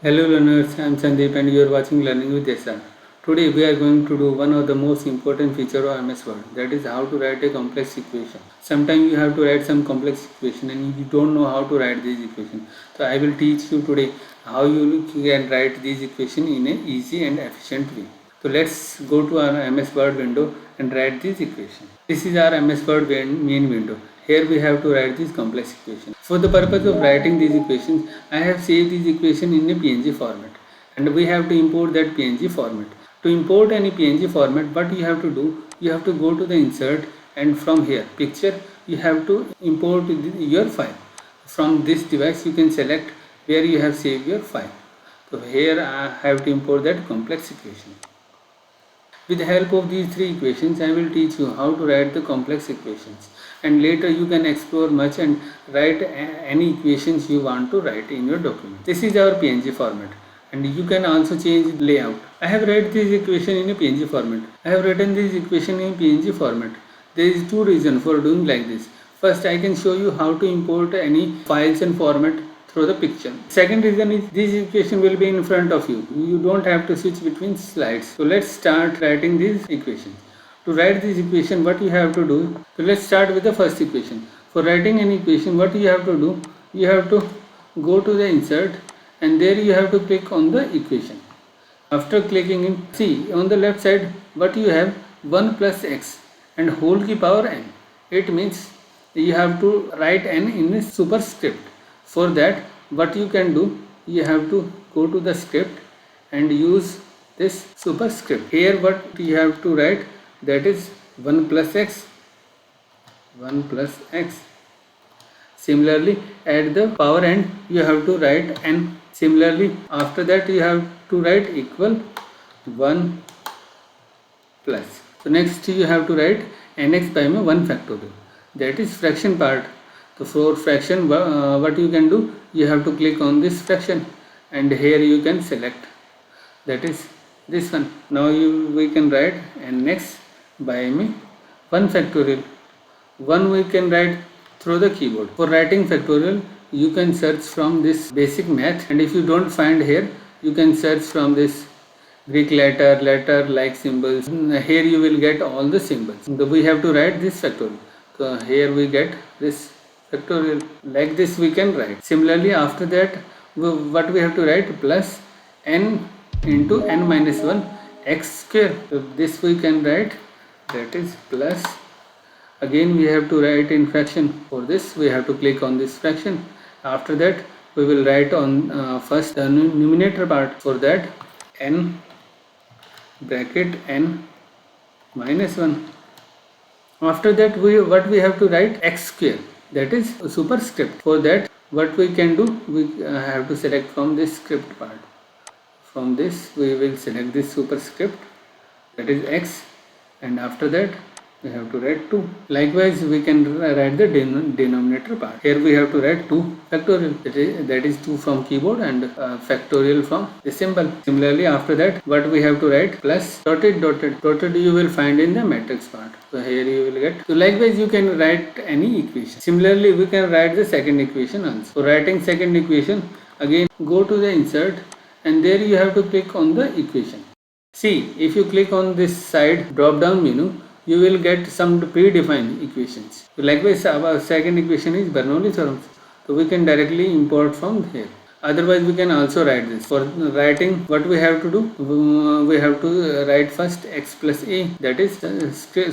Hello learners, I am Sandeep and you are watching Learning with SR. Today we are going to do one of the most important feature of MS Word, that is how to write a complex equation. Sometimes you have to write some complex equation and you don't know how to write these equations. So I will teach you today how you can write these equations in an easy and efficient way. So let's go to our MS Word window and write this equation. This is our MS Word main window. Here we have to write these complex equations. For the purpose of writing these equations, I have saved these equations in a PNG format and we have to import that PNG format. To import any PNG format, what you have to do, you have to go to the insert and from here picture you have to import your file. From this device you can select where you have saved your file. So here I have to import that complex equation. With the help of these three equations, I will teach you how to write the complex equations. And later you can explore much and write any equations you want to write in your document. This is our PNG format. And you can also change the layout. I have written this equation in a PNG format. I have written this equation in PNG format. There is two reasons for doing like this. First, I can show you how to import any files and format through the picture. Second reason is this equation will be in front of you. You don't have to switch between slides. So let's start writing these equations. To write this equation, what you have to do? So let's start with the first equation. For writing an equation, what you have to do? You have to go to the insert and there you have to click on the equation. After clicking in, see on the left side what you have 1 plus x and whole key power n. It means you have to write n in a superscript. For that what you can do, you have to go to the script and use this superscript. Here what you have to write, that is 1 plus x, 1 plus x. Similarly at the power end you have to write n. Similarly after that you have to write equal 1 plus. So next you have to write nx by 1 factorial. That is fraction part. So for fraction what you can do, you have to click on this fraction and here you can select, that is this one. Now we can write nx by 1 factorial. 1 we can write through the keyboard. For writing factorial you can search from this basic math, and if you don't find here you can search from this Greek letter like symbols. Here you will get all the symbols. So we have to write this factorial. So here we get this factorial. Like this we can write. Similarly after that what we have to write, plus n into n minus 1 x square. So this we can write, that is plus, again we have to write in fraction. For this we have to click on this fraction. After that we will write on first the numerator part. For that n bracket n minus 1. After that what we have to write, x square, that is superscript. For that what we can do, we have to select from this script part. From this we will select this superscript, that is x, and after that we have to write 2. Likewise we can write the denominator part. Here we have to write 2 factorial, that is 2 from keyboard and factorial from the symbol. Similarly after that what we have to write, plus dotted you will find in the matrix part. So here you will get. So likewise you can write any equation. Similarly we can write the second equation also. For writing second equation, again go to the insert and there you have to click on the equation. See, if you click on this side drop down menu, you will get some predefined equations. So likewise our second equation is Bernoulli theorem. So we can directly import from here. Otherwise we can also write this. For writing what we have to do, we have to write first x plus a, that is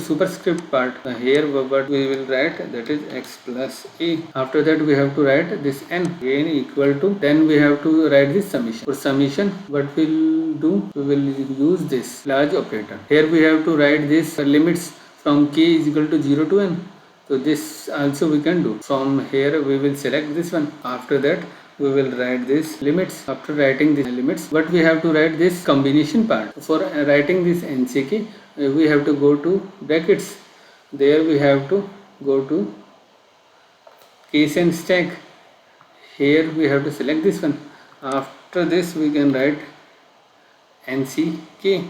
superscript part. Here what we will write, that is x plus a. After that we have to write this n again equal to, then we have to write this summation. For summation what we will do, we will use this large operator. Here we have to write this limits from k is equal to 0 to n. So this also we can do. From here we will select this one. After that we will write this limits. After writing these limits, but we have to write this combination part. For writing this NCK, we have to go to brackets. There we have to go to case and stack. Here we have to select this one. After this we can write NCK.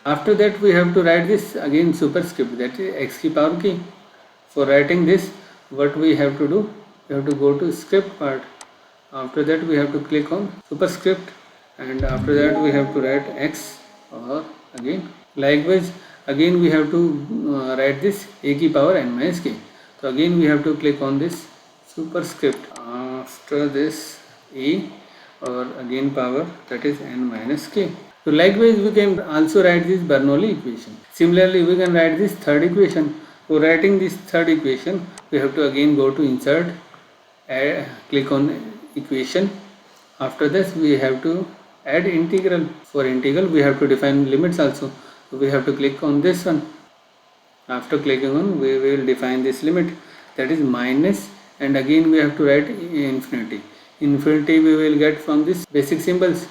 After that we have to write this again superscript, that is x ki power k. For writing this what we have to do, we have to go to script part. After that we have to click on superscript, and after that we have to write x, or again likewise again we have to write this a की power n minus k. So again we have to click on this superscript after this a, or again power, that is n minus k. So likewise we can also write this Bernoulli equation. Similarly we can write this third equation. For writing this third equation we have to again go to insert, click on equation. After this we have to add integral. For integral we have to define limits also. So we have to click on this one. After clicking on, we will define this limit, that is minus, and again we have to write infinity. Infinity we will get from this basic symbols.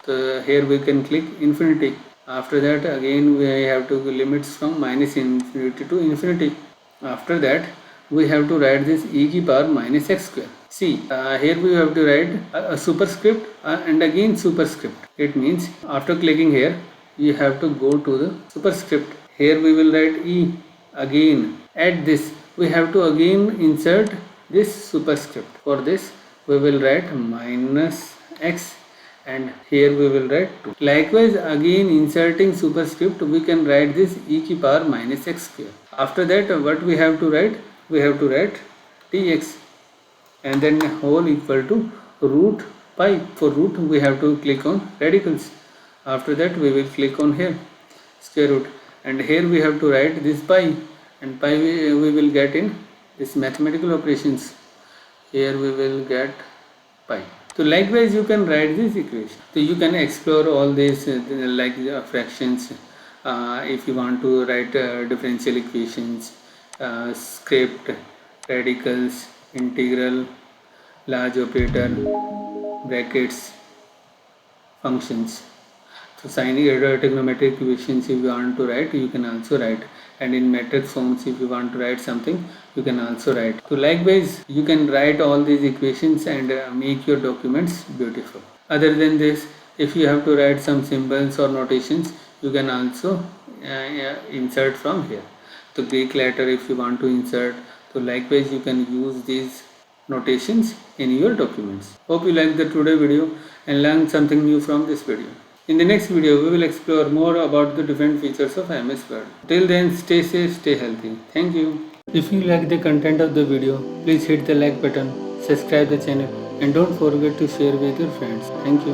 So here we can click infinity. After that again we have to limits from minus infinity to infinity. After that we have to write this e की power minus x square. See, here we have to write a superscript and again superscript. It means after clicking here you have to go to the superscript. Here we will write e, again add this, we have to again insert this superscript. For this we will write minus x, and here we will write 2. Likewise again inserting superscript we can write this e की power minus x square. After that what we have to write? We have to write dx, and then whole equal to root pi. For root we have to click on radicals. After that we will click on here square root, and here we have to write this pi, and pi we will get in this mathematical operations. Here we will get pi. So likewise you can write this equation. So you can explore all these like fractions, if you want to write differential equations, script, radicals, integral, large operator, brackets, functions. So sine trigonometric equations if you want to write, you can also write, and in matrix forms if you want to write something, you can also write. So likewise you can write all these equations and make your documents beautiful. Other than this, if you have to write some symbols or notations, you can also insert from here. So Greek letter if you want to insert, so likewise you can use these notations in your documents. Hope you liked the today video and learned something new from this video. In the next video we will explore more about the different features of MS Word. Till then, stay safe, stay healthy. Thank you. If you like the content of the video, please hit the like button, subscribe the channel, and don't forget to share with your friends. Thank you.